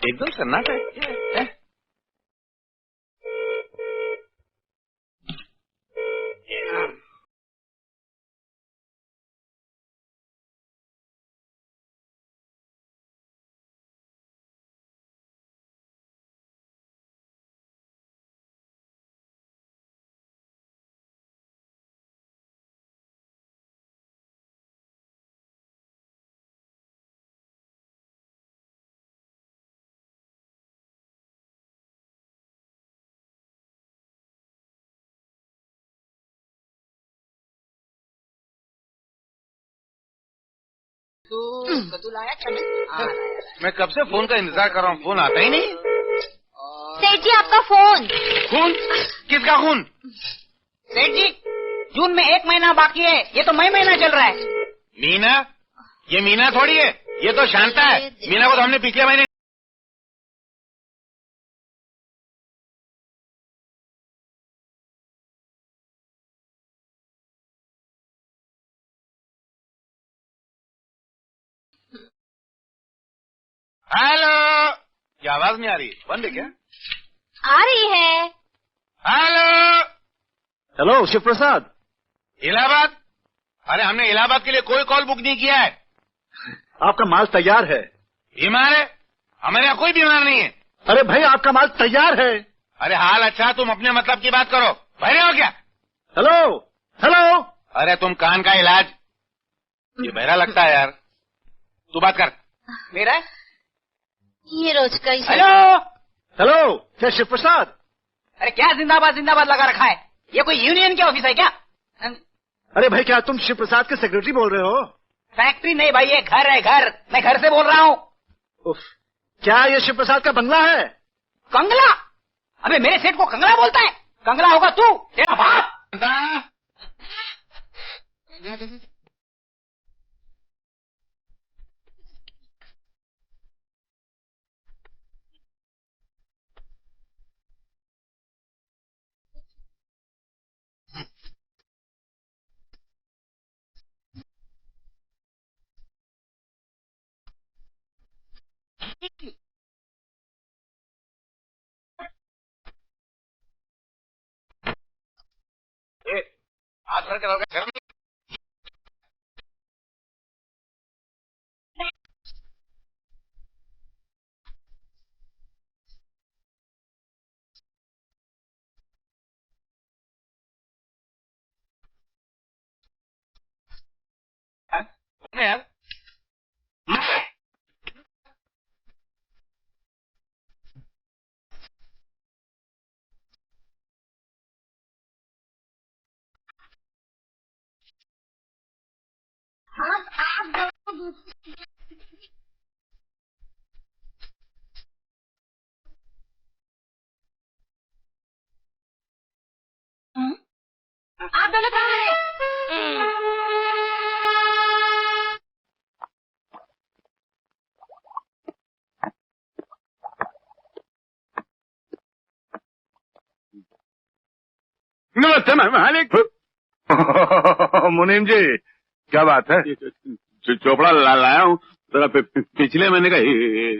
एकदम सन्नाटा है। कद्दू लाया क्या? मैं कब से फोन का इंतजार कर रहा हूँ, फोन आता ही नहीं। सेठ जी आपका फोन। खून? किसका खून? सेठ जी, जून में 1 महीना बाकी है, ये तो मई महीना चल रहा है। मीना? ये मीना थोड़ी है, ये तो शांता है। मीना को तो हमने पिछले महीने। हेलो, क्या आवाज नहीं आ रही? बंद है क्या? आ रही है। हेलो हेलो शिव प्रसाद। इलाहाबाद? अरे हमने इलाहाबाद के लिए कोई कॉल बुक नहीं किया है। आपका माल तैयार है। बीमार है? हमारे यहाँ कोई बीमार नहीं है। अरे भाई आपका माल तैयार है। अरे हाल अच्छा, तुम अपने मतलब की बात करो। बहरे हो क्या? Hello hello. अरे तुम कान का इलाज। ये बहरा लगता है यार। तू बात कर। मेरा ये रोज का ही। हेलो। हेलो क्या शिव प्रसाद? अरे क्या जिंदाबाद जिंदाबाद लगा रखा है? ये कोई यूनियन के ऑफिस है क्या? अरे भाई क्या तुम शिव प्रसाद के सेक्रेटरी बोल रहे हो? फैक्ट्री नहीं भाई, ये घर है घर। मैं घर से बोल रहा हूँ। उफ, क्या ये शिव प्रसाद का बंगला है? कंगला? अबे मेरे सेठ को कंगला बोलता है? कंगला होगा तू, तेरा बाप। हाथ भर के लड़का घर में। यार आप दोनों कहाँ हैं? नमस्ते मालिक। मुनीम जी क्या बात है? चोपड़ा लाया हूँ, जरा पिछले महीने का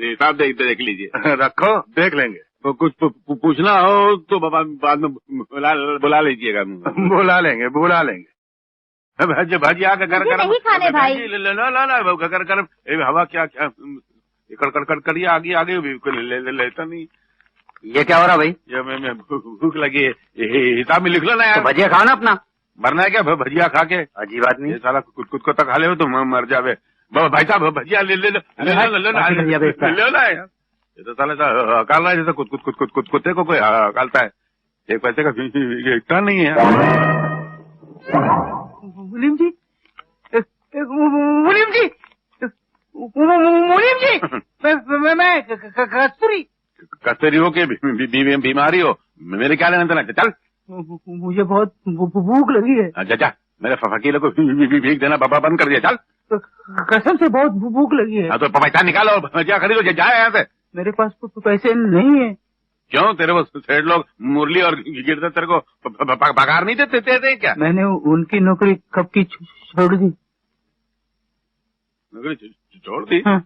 हिसाब देख लीजिए। रखो देख लेंगे। तो कुछ पूछना हो तो बाद में बुला लीजिएगा। बुला लेंगे भजिया का कर नहीं खाने भाई। कर कर हवा क्या क्या कर आगे लेता नहीं। ये क्या हो रहा भाई? ये मैं भूख लगी है, हिसाब में लिख लो ना यार। तो भजिया खाओ ना अपना। मरना है क्या भजिया खा के? अजीब आदमी। ये साला कुछ को तो खा ले तो मर जावे। भाई साहब भजिया ले लो ना यार। ये तो साला काल रहा है जैसे कुत्ते को कोई कालता है। एक पैसे का इतना नहीं है। मुनीम जी, मुनीम जी, मुनीम जी, मैं कस्तूरी हो के बीमारी हो, मेरे क्या लेना देना? चल। मुझे बहुत भूख लगी है। अच्छा अच्छा, मेरे फकीलों को भीख देना बाबा बंद कर दिया। चल। कसम से बहुत भूख लगी है। हाँ तो पैसा निकालो, भजिया खरीदो, जाए यहाँ से। मेरे पास पैसे नहीं है। क्यों? तेरे वो सेठ लोग मुरली और गिरधर तेरे को पगार नहीं देते क्या? मैंने उनकी नौकरी कब की छोड़ दी। नौकरी छोड़ दी? हाँ।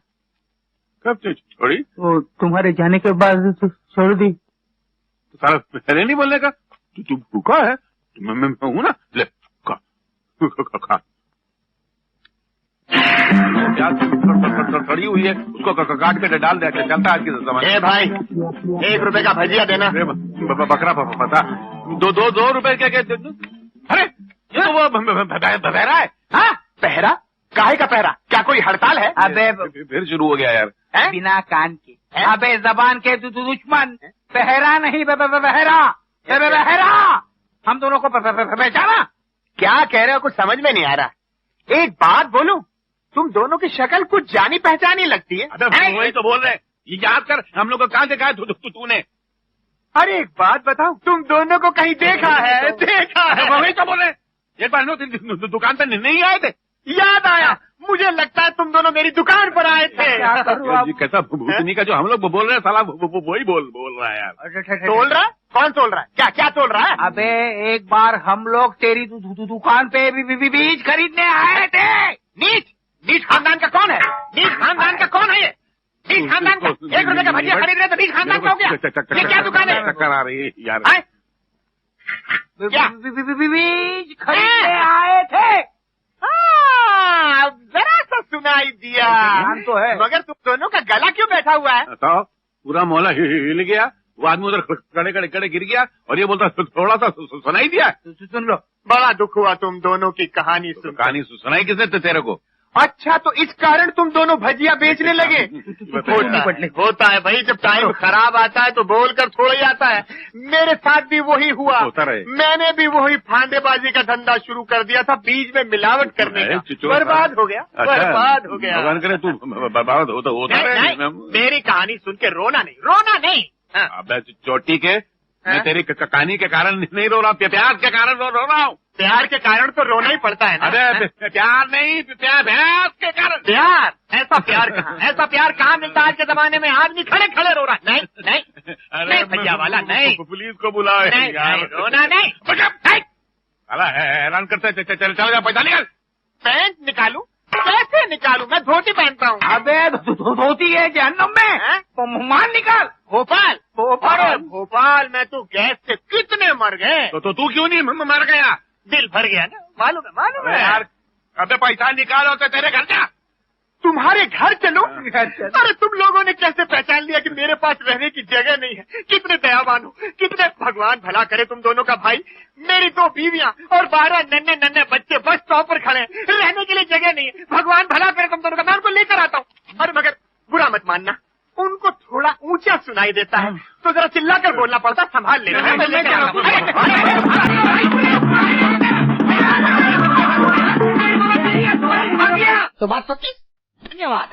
कब छोड़ी? वो तुम्हारे जाने के बाद छोड़ दी। तो साला पहले नहीं बोलने का? तू भूखा है? मैं हूं ना, ले खा। प्याज खड़ी हुई है, उसको काट के डाल दे, चलता आज के जमाने। ए भाई, 1 रुपए का भजिया देना। बकरा पता 2 रुपए के। अरे ये तो वो बहरा है। हाँ, पहरा? काहे का पहरा? क्या कोई हड़ताल है? अबे फिर शुरू हो गया यार। बिना कान के, अबे जबान के दुश्मन। पहरा नहीं, बहरा। हम दोनों को पहचाना? क्या कह रहे हो? कुछ समझ में नहीं आ रहा। एक बात बोलूं, तुम दोनों की शक्ल कुछ जानी पहचानी लगती है। अबे वही तो बोल रहे, ये याद कर, हम लोग को कहाँ देखा है तूने? अरे एक बात बताओ, तुम दोनों को कहीं देखा है? वही तो बोल रहे, एक बार दुकान पे नहीं आए थे? याद आया, मुझे लगता है तुम दोनों मेरी दुकान पर आए थे। ये कैसा भूतनी का जो हम लोग बोल रहे हैं, साला वही बोल रहा है यार। तोल रहा है? कौन तोल रहा है? क्या तोल रहा है? अबे एक बार हम लोग तेरी दुकान पे बीज खरीदने आए थे। नीच खानदान का कौन है? नीच खानदान का कौन है ये? नीच खानदान का 1 रुपए का भजिया खरीद रहे तो नीच खानदान का हो गया? ये क्या दुकान है? चक्कर आ रही है यार। क्या बीज खरीदने आए थे? जरा सा सुनाई दिया तो है, मगर तुम दोनों का गला क्यों बैठा हुआ है? तो पूरा मोहल्ला हिल गया, वो आदमी उधर कड़े गिर गया और ये बोलता थोड़ा सा सुनाई दिया। सुन लो, बड़ा दुख हुआ तुम दोनों की कहानी सुन। कहानी सुनाई किसने तेरे को? अच्छा, तो इस कारण तुम दोनों भजिया बेचने लगे? होता है भाई, जब टाइम खराब आता है तो बोलकर थोड़ा ही आता है। मेरे साथ भी वही हुआ। होता रहे। मैंने भी वही फांदेबाजी का धंधा शुरू कर दिया था, बीज में मिलावट करने का। बर्बाद हो गया। भगवान करे तू बर्बाद होता नहीं, मेरी कहानी सुन के रोना नहीं। अब चोटी के मैं तेरी कहानी के कारण नहीं रो रहा, प्यार के कारण रो रहा हूँ। प्यार के कारण तो रोना ही पड़ता है ना। अरे प्यार नहीं, प्यार के कारण। प्यार? ऐसा प्यार कहाँ मिलता है आज के जमाने में? आदमी खड़े रो रहा है। नहीं भैया वाला नहीं। पुलिस को बुलाओ यार। रोना नहीं। हैरान करते, चल जा, पैसा निकाल। पैंट निकालू? कैसे निकालू? मैं धोती पहनता हूँ। अबे धोती है जहन्नुम में, माल निकाल। भोपाल में तो गैस से कितने मर गए। तो तू क्यों नहीं मर गया? दिल भर गया ना। मालूम है यार। अबे पैसा निकालो तो तेरे घर जा। तुम्हारे घर चलो? अरे तुम लोगों ने कैसे पहचान लिया कि मेरे पास रहने की जगह नहीं है? कितने दयावान हो, कितने भगवान भला करे तुम दोनों का। भाई, मेरी 2 बीवियां और 12 नन्हे बच्चे बस स्टॉप पर खड़े हैं, रहने के लिए जगह नहीं है। भगवान भला करे तुम दोनों का। मैं उनको लेकर आता हूँ। अरे मगर बुरा मत मानना, उनको थोड़ा ऊंचा सुनाई देता है तो जरा चिल्लाकर बोलना पड़ता। संभाल लेना। तो बात पक्की। धन्यवाद।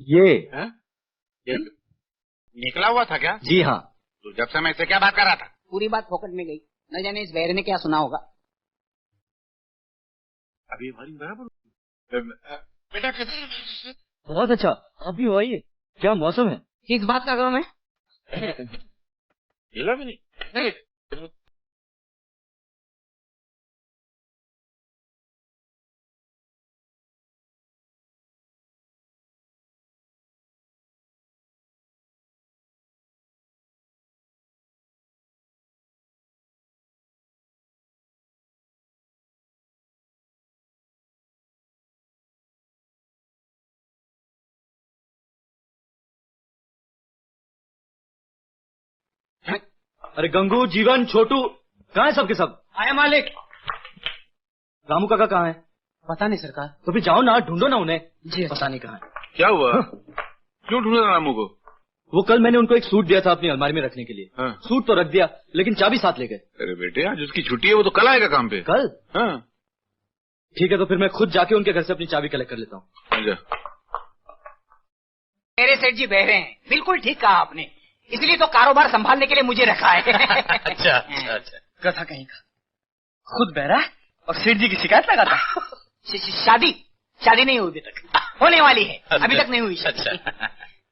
ये निकला हुआ था क्या? जी हाँ। तो जब से मैं इससे क्या बात कर रहा था? पूरी बात फोकट में गई। न जाने इस बहरे ने क्या सुना होगा। अभी हमारी बराबर बेटा बहुत अच्छा, अभी हो आइए। क्या मौसम है? किस बात का गम है? हिला भी नहीं। अरे गंगू, जीवन, छोटू कहाँ है? सबके सब आया मालिक। रामू काका कहाँ है? पता नहीं सरकार। तो फिर जाओ ना, ढूंढो ना उन्हें। जी पता नहीं कहाँ है। क्या हुआ? क्यों ढूंढा रामू को? वो कल मैंने उनको एक सूट दिया था अपनी अलमारी में रखने के लिए। हाँ। सूट तो रख दिया, लेकिन चाबी साथ ले गए। अरे बेटे, आज उसकी छुट्टी है, वो तो कल आएगा काम पे। कल? हाँ। ठीक है, तो फिर मैं खुद जाके उनके घर से अपनी चाबी कलेक्ट कर लेता हूँ। मेरे सेठ जी बहरे हैं। बिल्कुल ठीक कहा आपने, इसलिए तो कारोबार संभालने के लिए मुझे रखा है। अच्छा। कथा कहीं का खुद बहरा और सेठ जी की शिकायत लगाता। शादी नहीं हुई अभी तक, होने वाली है। अभी तक नहीं हुई।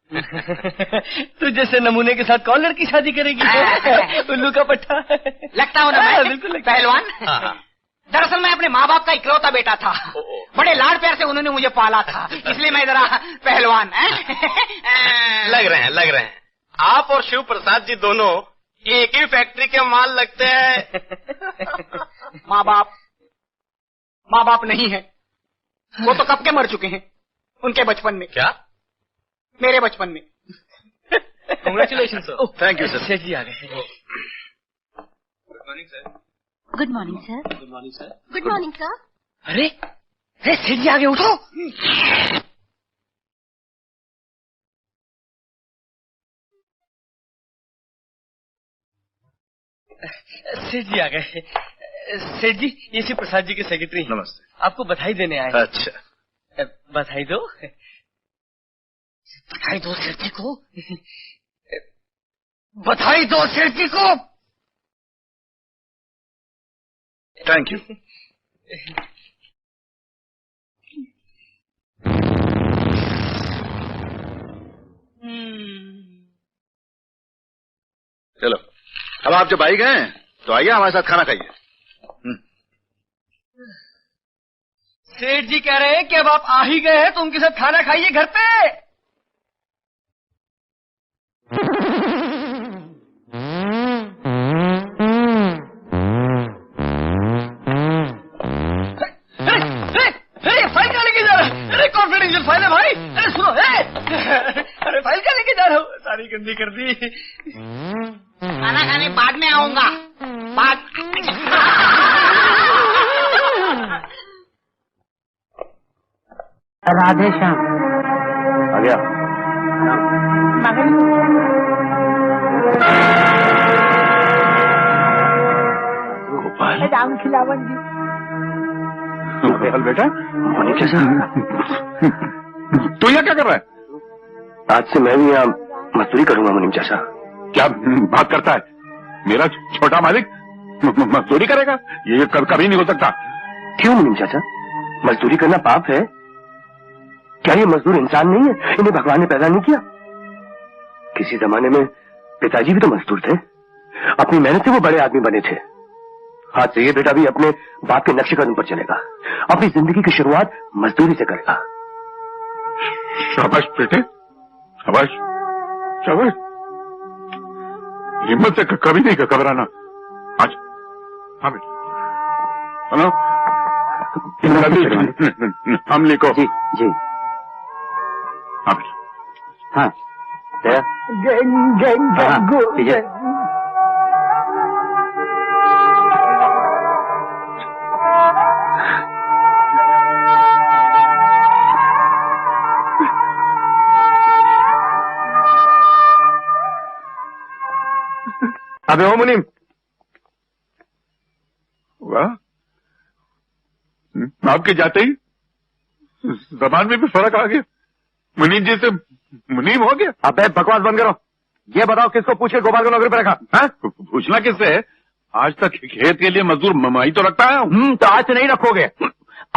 तो जैसे नमूने के साथ कौन लड़की शादी करेगी? उल्लू का पट्टा। लगता हूँ ना मैं बिल्कुल पहलवान। दरअसल मैं अपने माँ बाप का इकलौता बेटा था। बड़े लाड प्यार से उन्होंने मुझे पाला था, इसलिए मैं जरा पहलवान। लग रहे हैं आप और शिव प्रसाद जी दोनों एक ही फैक्ट्री के माल लगते हैं। माँ बाप नहीं है, वो तो कब के मर चुके हैं, उनके बचपन में। क्या? मेरे बचपन में। Congratulation sir. Thank you sir. सेठ जी आ गए। Good morning sir. Good morning sir. Good morning sir. Good morning sir. अरे सेठ जी आ गए, उठो। सेठ जी आ गए। सेठ जी, ये शिव प्रसाद जी के सेक्रेटरी। नमस्ते। आपको बधाई देने आए। अच्छा, बधाई दो। बधाई दो सेठ जी को। बधाई दो सेठ जी को। Thank you. चलो, अब आप जब आई गए तो आइए हमारे साथ खाना खाइए। सेठ जी कह रहे हैं कि अब आप आ ही गए हैं तो उनके साथ खाना खाइए घर पे। अरे फाइल क्या लेके जा रहा है? अरे कॉन्फिडेंशियल फाइल है भाई। अरे सुनो, अरे फाइल क्या लेके जा रहा हूँ? सारी गंदी कर दी। खाना खाने बाद में आऊंगा। बाद राधे श्याम आ गया। गोपाल, राम खिलावन जी। गोपाल बेटा, कैसा? तू यहाँ क्या कर रहा है? आज से मैं भी यहाँ मजदूरी करूंगा मुनीम चाचा। क्या बात करता है? मेरा छोटा मालिक मजदूरी करेगा? ये कभी नहीं हो सकता। क्यों मुनीम चाचा, मजदूरी करना पाप है? क्या ये मजदूर इंसान नहीं है? इन्हें भगवान ने पैदा नहीं किया? किसी जमाने में पिताजी भी तो मजदूर थे, अपनी मेहनत से वो बड़े आदमी बने थे। आज से ये बेटा भी अपने बाप के नक्शे कदम पर चलेगा, अपनी जिंदगी की शुरुआत मजदूरी से करेगा। शाबाश बेटे, शाबाश शाबाश। हिम्मत से कभी नहीं घबराना। आज हाँ बेटा, सुनो, हम लिखो। जी जी। हाँ बेटा। हाँ ठीक है। अबे हो मुनीम, वाह, आपके जाते ही जबान में भी फर्क आ गया। मुनीम जी से मुनीम हो गया। अबे बकवास बंद करो। ये बताओ किसको पूछ के गोपाल को नौकरी पर रखा? हाँ? पूछना किससे है? आज तक खेत के लिए मजदूर ममाई तो रखता है। तो आज से नहीं रखोगे।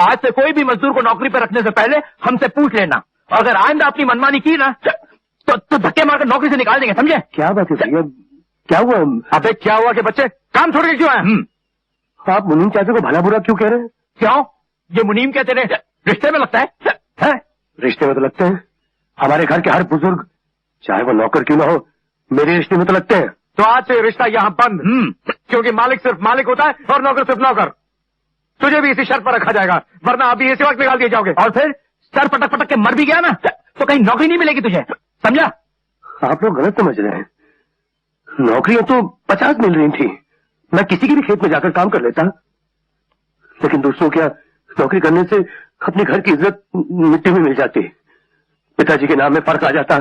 आज से कोई भी मजदूर को नौकरी पर रखने से पहले हमसे पूछ लेना, और अगर आइंदा अपनी मनमानी की ना तो धक्के मारकर नौकरी से निकाल देंगे, समझे? क्या बात है भैया, क्या हुआ? अबे क्या हुआ कि बच्चे काम छोड़ के क्यों आए? आप मुनीम चाचा को भला बुरा क्यों कह रहे हैं? क्यों? ये मुनीम क्या तेरे रिश्ते में लगता है? रिश्ते में तो लगते हैं। हमारे घर के हर बुजुर्ग, चाहे वो नौकर क्यों ना हो, मेरे रिश्ते में तो लगते हैं। तो आज से रिश्ता यहाँ बंद। क्योंकि मालिक सिर्फ मालिक होता है और नौकर सिर्फ नौकर। तुझे भी इसी शर्त पर रखा जाएगा, वरना अभी इसी वक्त निकाल दिए जाओगे। और फिर सर पटक पटक के मर भी गया ना तो कहीं नौकरी नहीं मिलेगी तुझे, समझा? आप लोग गलत समझ रहे हैं। नौकरियां तो 50 मिल रही थी, मैं किसी के भी खेत में जाकर काम कर लेता। लेकिन दोस्तों, क्या नौकरी करने से अपने घर की इज्जत मिट्टी में मिल जाती, पिताजी के नाम में फर्क आ जाता,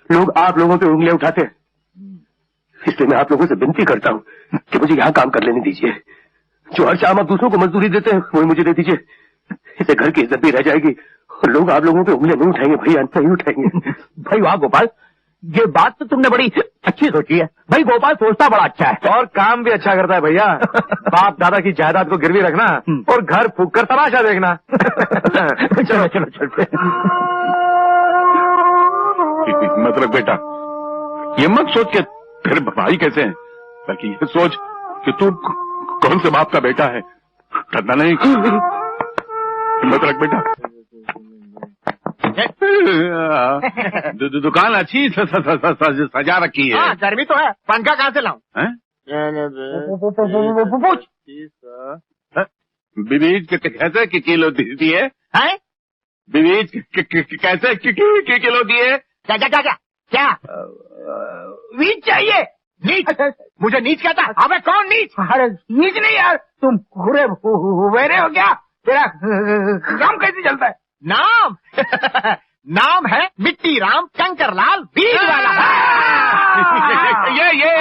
लोग आप लोगों पे उंगलियां उठाते। इसलिए मैं आप लोगों से विनती करता हूं कि मुझे यहाँ काम कर लेने दीजिए। जो हर शाम आप दूसरों को मजदूरी देते हैं वही मुझे दे दीजिए। इससे घर की इज्जत भी रह जाएगी और लोग आप लोगों पे उंगलियां नहीं उठाएंगे भैया, नहीं उठाएंगे। भाई वाह गोपाल, ये बात तो तुमने बड़ी अच्छी सोची है। भाई गोपाल सोचता बड़ा अच्छा है और काम भी अच्छा करता है भैया। बाप दादा की जायदाद को गिरवी रखना और घर फूक कर तमाशा देखना। चलो चलो चलते। मतलब बेटा, ये मत सोच के तेरे भाई कैसे हैं, बल्कि ये सोच कि तू कौन से बाप का बेटा है। डरना नहीं, हिम्मत रख बेटा। दुकान अच्छी सजा रखी है। हाँ, गर्मी तो है, पंखा कहाँ से लाऊं? बीज कैसे किलो दिए? बीज कैसे किलो दिए? क्या क्या क्या क्या क्या नीच चाहिए? नीच? मुझे नीच कहता? अबे कौन नीच? अरे नीच नहीं यार, तुम घुरे हुए हो क्या? तेरा काम कैसे चलता है? नाम नाम है मिट्टी राम कंकर लाल बीज वाला। ये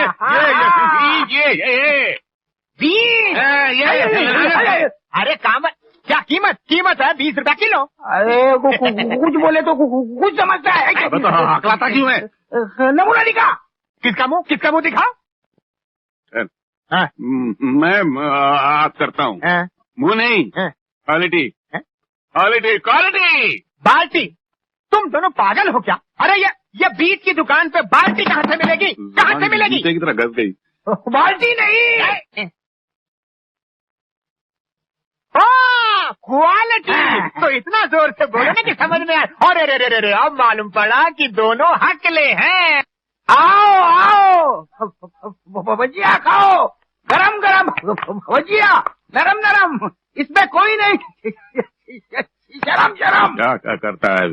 अरे कामत, क्या कीमत? कीमत है 20 रुपया किलो। अरे कुछ बोले तो कुछ समझता है। हकलाता क्यों है? नमूना दिखा। किसका मुंह दिखा? मैं करता हूँ। मुंह नहीं, क्वालिटी क्वालिटी क्वालिटी। बाल्टी? तुम दोनों पागल हो क्या? अरे ये बीज की दुकान पे बाल्टी कहाँ से मिलेगी? कहाँ से मिलेगी? की तरह घस गई। बाल्टी नहीं, क्वालिटी। तो इतना जोर से बोलो ना कि समझ में आए। अरे रे रे रे, अब मालूम पड़ा कि दोनों हकले हैं। आओ आओ भजिया खाओ, गरम गरम भजिया, नरम नरम, इसमें कोई नहीं। शर्म शर्म। क्या करता है?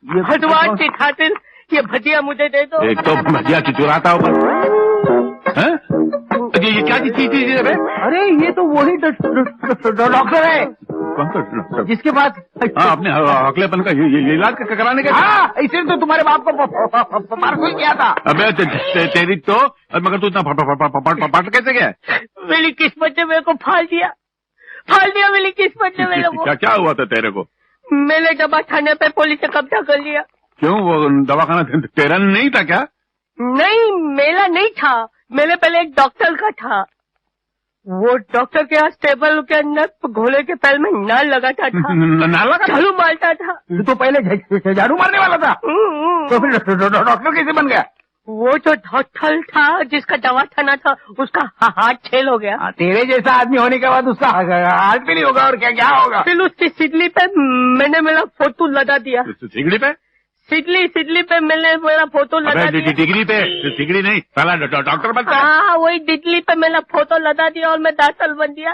भगवान की खातिर ये भजिया मुझे दे दो। एक तो भजिया चुराता होगा। ये क्या चीज है? अरे ये तो वही डॉक्टर है। कौन सा डॉक्टर? जिसके पास अपने अगलेपन का ये इलाज कराने का। हाँ, इसलिए तो तुम्हारे बाप को परसों किया था। अबे तेरी तो, मगर तू इतना फट कैसे गया? मेरी किस्मत ने मेरे को फाल दिया मेरी किस्मत ने मेरे को। क्या हुआ था तेरे को? मेरे दवा खाने पे पुलिस ने कब्जा कर लिया। क्यों, वो दवाखाना तेरा नहीं था क्या? नहीं, मेरा नहीं था, मेरे पहले एक डॉक्टर का था। वो डॉक्टर के यहाँ टेबल के अंदर घोड़े के पैर में नाल लगाता था। नाल लगा? झाड़ू मारता था। तो पहले झाड़ू मारने वाला था, तो फिर डॉक्टर कैसे बन गया? वो जो डॉक्टर था जिसका दवाखाना था, उसका हाथ छेल हो गया। तेरे जैसा आदमी होने के बाद उसका हाथ भी नहीं होगा और क्या होगा? फिर उसकी सिडली पे मैंने मेरा फोटो लगा दिया। सिगड़ी पे? सिडली पे मैंने मेरा फोटो लगा दिया। डिग्री पे? सिगड़ी नहीं, साला डॉक्टर बनता है। हाँ, वही डिग्री पे मेरा फोटो लगा दिया और मैं डॉक्टर बन दिया।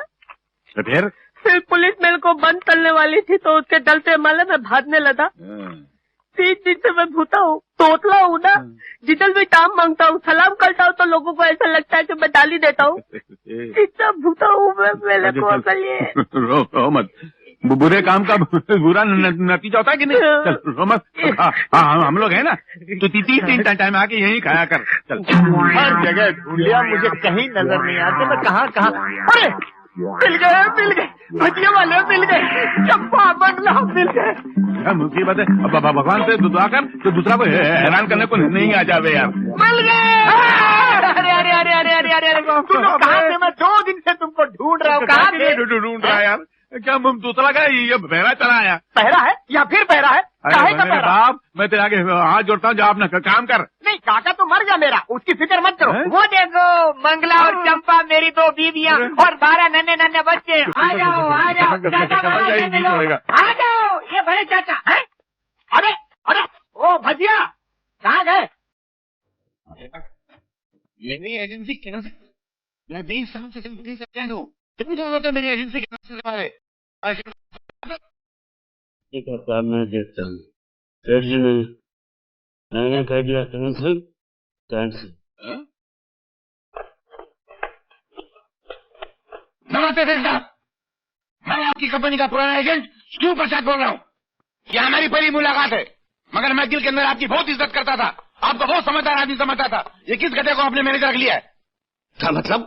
तो फिर पुलिस मेरे को बंद करने वाली थी, तो उसके डर से माले मैं भागने लगा। 3 दिन से मैं भूता हूँ, तोतला हूँ ना। जिधर भी काम मांगता हूँ, सलाम करता हूँ, तो लोगों को ऐसा लगता है कि मैं डाली देता हूँ। इतना भूता हूँ मैं, मेरे को अकल ये। रो मत, बुरे काम का बुरा नतीजा होता है कि नहीं? चल रो मत। हम लोग हैं ना, तो 3 टाइम आके यही खाया कर। चल, हर जगह ढूंढ लिया, मुझे कहीं नजर नहीं आते। मैं कहाँ। अरे मिल गए भजिया वाले, मिल गए। चंपा बंगला मिल गए। क्या मुसीबत है? अब भगवान से दुआ कर तो दूसरा को हैरान करने को नहीं आ जावे यार। मिल गए। अरे कहाँ से? मैं 2 दिन से तुमको ढूंढ रहा हूँ। कहाँ से ढूंढ रहा है यार? क्या दूसरा का ये बहरा चला आया? पहरा है या फिर पहरा है? काहे का पहरा? साहब, मैं तेरे आगे हाथ जोड़ता हूँ, जो आप ना काम कर। नहीं, काका तो मर गया मेरा, उसकी फिक्र मत करो। वो देखो, मंगला और चंपा मेरी 2 बीवियां और 12 नन्हे बच्चे। आ जाओ आ जाओ, आ जाओ, ये बड़े चाचा हैं? अरे ओ भजिया कहाँ गए? मेरी एजेंसी कैंसिल, मैं 20 साल से मेरी एजेंसी कैंसिल हमारे काम मैं देखता हूँ। कैसे नहीं, मैंने कह दिया कैंसिल। नमस्ते सेठ साहब, मैं आपकी कंपनी का पुराना एजेंट शिव प्रसाद बोल रहा हूँ। यह हमारी पहली मुलाकात है, मगर मैं दिल के अंदर आपकी बहुत इज्जत करता था, आपको बहुत समझदार आदमी समझता था। ये किस गधे को आपने मैनेजर रख लिया है? क्या मतलब?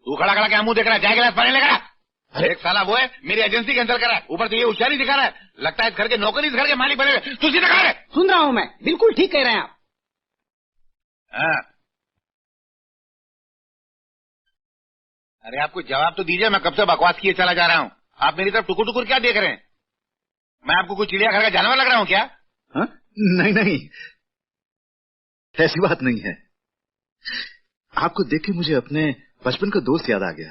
तू खड़ा क्या मुंह देख रहा है? चाय गिलास पानी लेकर। अरे एक साला वो है, मेरी एजेंसी कैंसिल करा है, ऊपर से ये होशियारी दिखा रहा है। लगता है इस घर के नौकर इस घर के मालिक बने हुए। तू सीधा कहा है? सुन रहा हूँ मैं, बिल्कुल ठीक कह रहे हैं आप। अरे आपको जवाब तो दीजिए, मैं कब से बकवास किए चला जा रहा हूँ। आप मेरी तरफ टुकुर टुकुर क्या देख रहे हैं? मैं आपको कोई चिड़ियाघर का जानवर लग रहा हूँ क्या? नहीं, ऐसी बात नहीं है। आपको देख के मुझे अपने बचपन का दोस्त याद आ गया।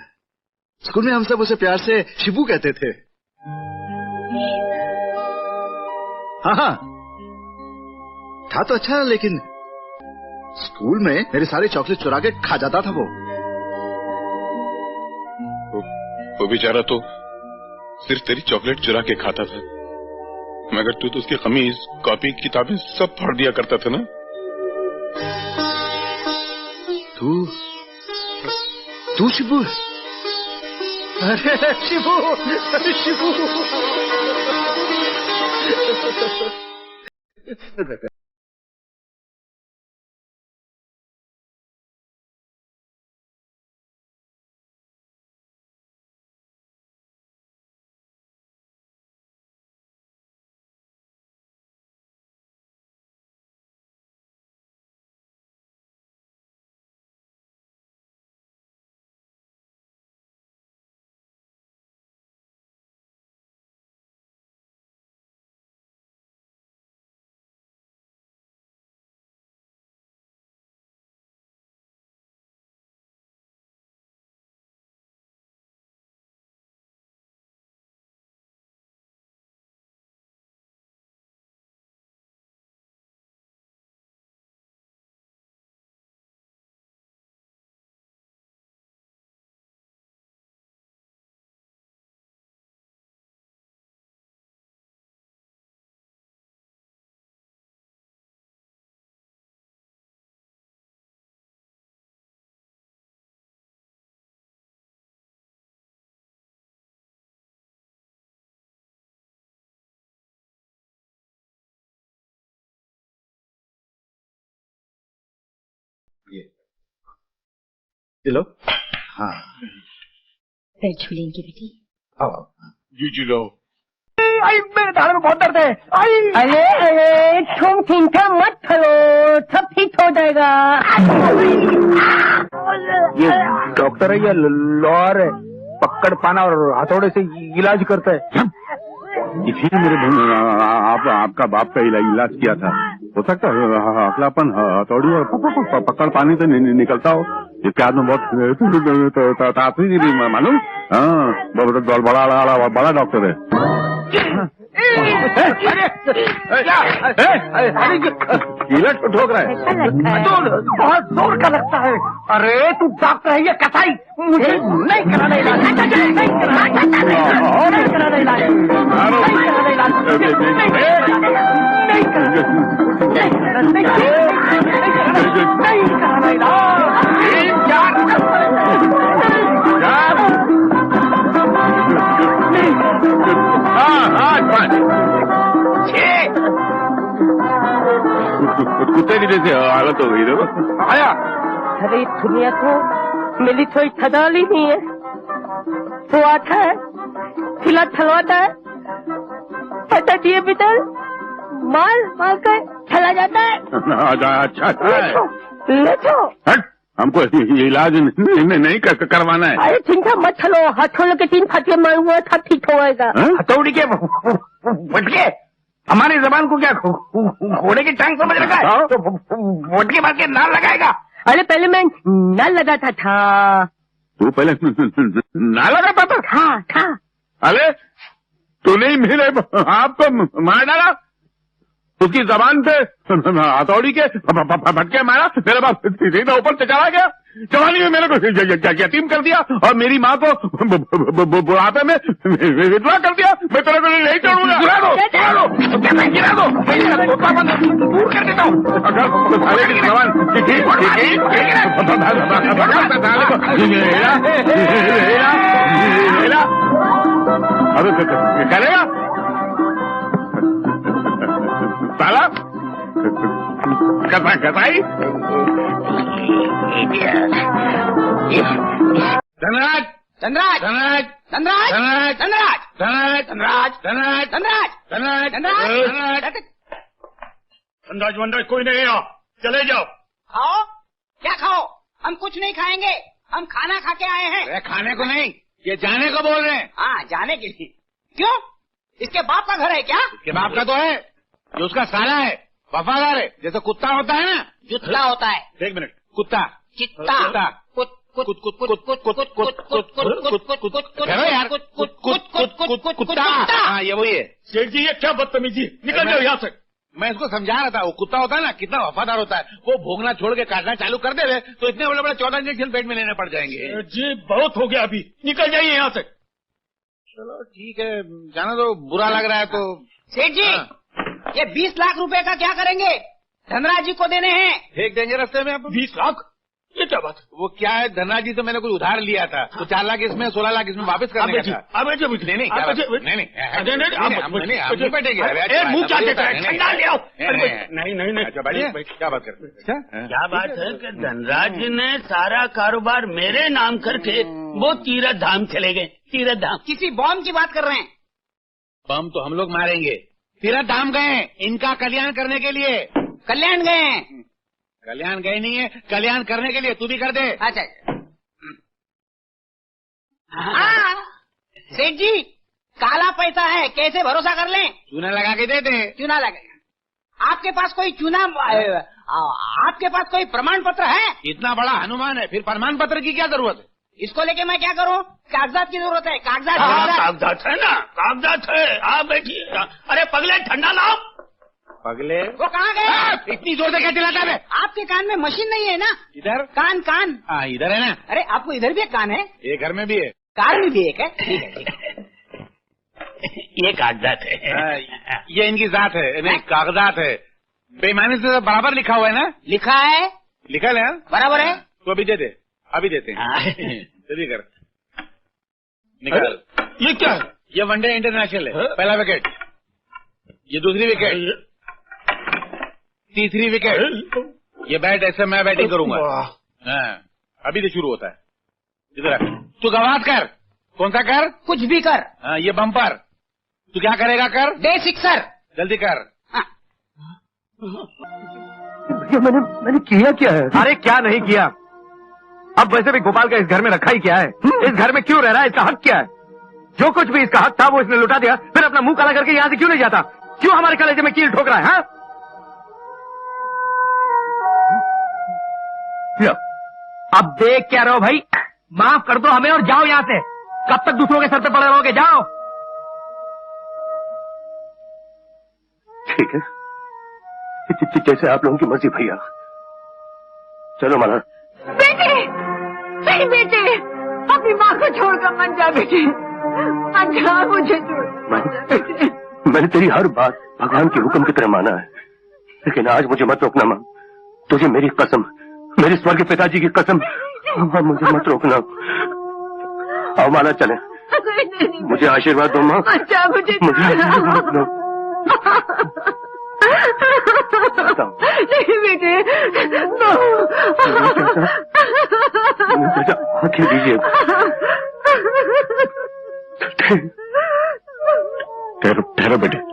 स्कूल में हम सब उसे प्यार से शिबू कहते थे। हाँ, था तो अच्छा, लेकिन स्कूल में मेरे सारे चॉकलेट चुरा के खा जाता था वो बेचारा तो सिर्फ तेरी चॉकलेट चुरा के खाता था, मगर तू तो उसकी कमीज, कॉपी, किताबें सब फाड़ दिया करता था ना। तू शिबू? अरे शिबू, अरे शिबू। लो। हाँ, पैर छू लेंगे बेटी। जी लो। आई, मेरे दाढ़ में बहुत दर्द है। आई, अरे अरे तुम चिंता मत करो, सब ठीक हो जाएगा। ये डॉक्टर है या लॉयर है? पकड़ पाना और हथौड़े से इलाज करता है। इसी मेरे आपका बाप का इलाज किया था। हो सकता है अगलापन हथौड़ी और पकड़ पानी से निकलता हो। इसके हाथ में बहुत ताकत मालूम। हाँ, बड़ा डॉक्टर है। कीला ठोक रहा है। बहुत जोर का लगता है। अरे तू डॉक्टर है या कसाई? मुझे नहीं कराना इलाज, नहीं कराना कुत्ते की जैसे हालत हो गई देखो। आया। अरे दुनिया तो मिली थोड़ी ठदाली नहीं है। तो आता है, खिला ठलवाता है, पता दिए भीतर माल मार कर चला जाता है। अच्छा ले चो। हमको इलाज नहीं करवाना है। अरे चिंता मत चलो, हथौड़े के 3 फटके मारूंगा, सब ठीक होएगा। हथौड़ी के फटके? हमारी जबान को क्या घोड़े की टांग समझ रखा है? तो वोटके मार के नाल लगाएगा? अरे पहले मैं नाल लगाता था। तू पहले नाल लगाता था? था। अरे तूने ही मेरे आपको मार डाला। उसकी जबान पे हथौड़ी के फटके मारा, मेरे बाप सीधा ऊपर से चला गया। जवानी में मेरे को यतीम कर दिया और मेरी माँ को बुढ़ापे में विधवा कर दिया। मैं तेरे को नहीं छोड़ूंगा। गिरा दो, दूर कर देता हूँ। साले की जबान अब करेगा साला कसाई। धनराज, धनराज, धनराज, धनराज, धनराज, धनराज, धनराज, धनराज, धनराज, धनराज, धनराज, धनराज, धनराज वनराज कोई नहीं है। चले जाओ। खाओ। क्या खाओ? हम कुछ नहीं खाएंगे, हम खाना खा के आए हैं। खाने को नहीं, ये जाने को बोल रहे हैं। हाँ, जाने के लिए। क्यों? इसके बाप का घर है क्या? इसके बाप का तो है, ये उसका साला है। वफादार है, जैसे कुत्ता होता है ना। जुत्ता होता है। एक मिनट, कुत्ता चित्ता कुत्ता कुत कुत कुत कुत कुत कुत कुत कुत कुत कुत कुत कुत यार कुत्ता। हाँ ये वही है। सेठ जी ये क्या बदतमीजी, निकल जाओ यहाँ से। मैं इसको समझा रहा था, वो कुत्ता होता है ना, कितना वफादार होता है। वो भोगना छोड़ के काटना चालू कर दे तो इतने बड़े बड़े 14 इंजेक्शन पेट में लेने पड़ जाएंगे। जी बहुत हो गया, अभी निकल जाइए यहाँ से। चलो ठीक है, जाना तो बुरा लग रहा है तो। सेठ जी ये 20 लाख रुपए का क्या करेंगे? धनराज जी को देने हैं। फेंक देंगे रास्ते में। 20 लाख? ये क्या बात? वो क्या है, धनराज जी तो मैंने कुछ उधार लिया था, तो 4 लाख इसमें 16 लाख इसमें वापस करने का था। अब नहीं नहीं क्या बात? नहीं आप नहीं बैठेंगे। मुँह क्या देख रहे हैं, ठंडा ले आओ। नहीं अच्छा बढ़िया, क्या बात करते हैं? क्या बात है कि धनराज जी ने सारा कारोबार मेरे नाम करके वो तीरथ धाम चले गए। तीरथ धाम किसी बॉम्ब की बात कर रहे हैं? बम तो हम लोग मारेंगे। तीरथ धाम गए इनका कल्याण करने के लिए। कल्याण गए हैं? कल्याण गए नहीं है, कल्याण करने के लिए। तू भी कर दे। अच्छा हाँ सेठ जी काला पैसा है, कैसे भरोसा कर लें? चूना लगा के दे दे। चूना लगा? आपके पास कोई चूना, आपके पास कोई प्रमाण पत्र है? इतना बड़ा हनुमान है, फिर प्रमाण पत्र की क्या जरूरत है? इसको लेके मैं क्या करूं? कागजात की जरूरत है। कागजात कागजात है ना, कागजात है। आप बैठिए। अरे पगले ठंडा लाओ। पगले वो कहाँ गए? इतनी जोर से क्या चिल्लाता है? आपके कान में मशीन नहीं है ना? इधर कान कान। हाँ इधर है ना। अरे आपको इधर भी एक कान है? ये घर में भी है, कार में भी एक है। ठीक है ठीक है। ये कागजात है। ये इनकी जात है, नहीं कागजात है। बेईमानी से बराबर लिखा हुआ है ना? लिखा है, लिखा है बराबर है। तो अभी दे दे, अभी देते हैं। जल्दी कर, निकाल। ये क्या है? ये वनडे इंटरनेशनल है। पहला विकेट, ये दूसरी विकेट, तीसरी विकेट। ये बैट ऐसे मैं बैटिंग करूंगा। हाँ, अभी से शुरू होता है। इधर तू गवात कर। कौन सा कर? कुछ भी कर। हाँ, ये बम्पर। तू क्या करेगा? कर डे सिक्सर। जल्दी कर। भैया मैंने किया क्या है? अरे क्या नहीं किया? अब वैसे भी गोपाल का इस घर में रखा ही क्या है? इस घर में क्यों रह रहा है? इसका हक क्या है? जो कुछ भी इसका हक था वो इसने लुटा दिया, फिर अपना मुंह काला करके यहाँ से क्यों नहीं जाता? क्यों हमारे कलेजे में कील ठोक रहा है? हाँ? अब देख क्या रहो भाई, माफ कर दो हमें और जाओ यहाँ से। कब तक दूसरों के सर पे पड़े रहोगे? जाओ। ठीक है, जैसे आप लोगों की मर्जी भैया। चलो माला। बेटे, नहीं बेटे, अपनी माँ को छोड़कर मत जा बेटे, मत जा, मुझे छोड़। मैंने तेरी हर बात भगवान के हुक्म की तरह माना है, लेकिन आज मुझे मत रोकना माँ। तुझे मेरी कसम, मेरे स्वर्ग पिताजी की कसम, मुझे मत रोकना। आओ माला चले। मुझे आशीर्वाद दो माँ। अच्छा मुझे आशीर्वाद दो। नहीं बेटे, आंखें दीजिए। ठहरो ठहरो बेटे।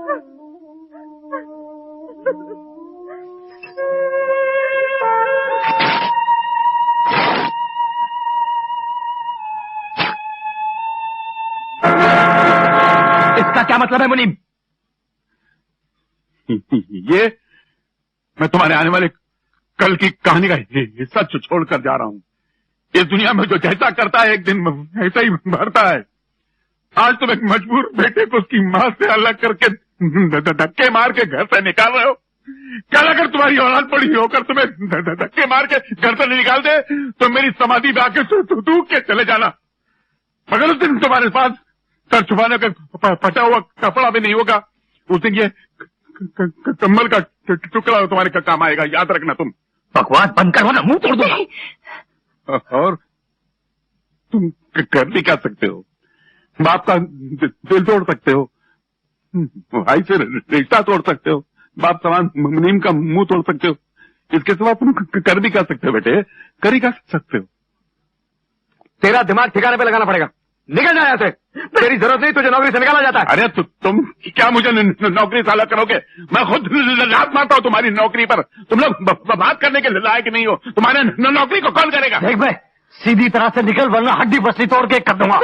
इसका क्या मतलब है मुनीम? ये मैं तुम्हारे आने वाले कल की कहानी का हिस्सा छोड़कर जा रहा हूँ। इस दुनिया में जो जैसा करता है एक दिन ऐसा ही भरता है। आज तुम एक मजबूर बेटे को उसकी माँ से अलग करके धक्के मार के घर से निकाल रहे हो। कल अगर तुम्हारी औलाद पड़ी होकर तुम्हें धक्के मार के घर से निकाल दे तो मेरी समाधि में आके थूक के चले जाना, मगर उस दिन तुम्हारे पास सर छुपाने का फटा हुआ कपड़ा भी नहीं होगा। उस दिन ये कम्बल का टुकड़ा तुम्हारे काम आएगा, याद रखना। तुम बकवास बंद करो ना, मुंह तोड़ दूंगा। और तुम कर भी क्या सकते हो? बाप का दिल तोड़ सकते हो, भाई से रिश्ता तोड़ सकते हो, बाप समान मुनीम का मुंह तोड़ सकते हो। इसके सिवा तुम कर भी क्या सकते हो बेटे? कर ही क्या सकते हो? तेरा दिमाग ठिकाने पे लगाना पड़ेगा। निकल जाए यहाँ से, तेरी जरूरत नहीं, तुझे नौकरी से निकाला जाता है। अरे तुम क्या मुझे नौकरी से अलग करोगे? मैं खुद लात मारता हूँ तुम्हारी नौकरी पर। तुम लोग बात करने के लायक नहीं हो। तुम्हारे नौकरी को कौन करेगा? देख भाई, सीधी तरह से निकल वरना हड्डी बस्ती तोड़ के कर दूंगा।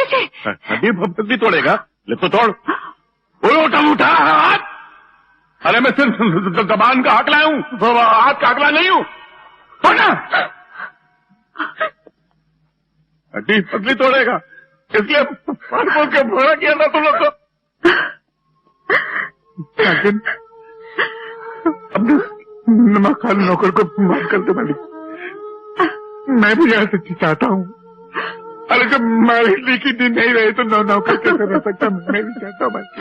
हड्डी बस्ती तोड़ेगा? ले तो तोड़। उठा उठा हाथ। अरे मैं सिर्फ जबान का आकला हूँ, हाथ का आकला नहीं हूँ। पकड़ा हड्डी पतली तोड़ेगा, इसलिए बोल के भोड़ा किया था तुम लोग को। लेकिन अब नमक खाली नौकर को माफ कर दो मालिक। मैं भी यह सच्ची चाहता हूँ। अरे जब मालिक लिखी दिन नहीं रहे तो नौकर कैसे रह सकता। मैं भी चाहता हूँ मालिक।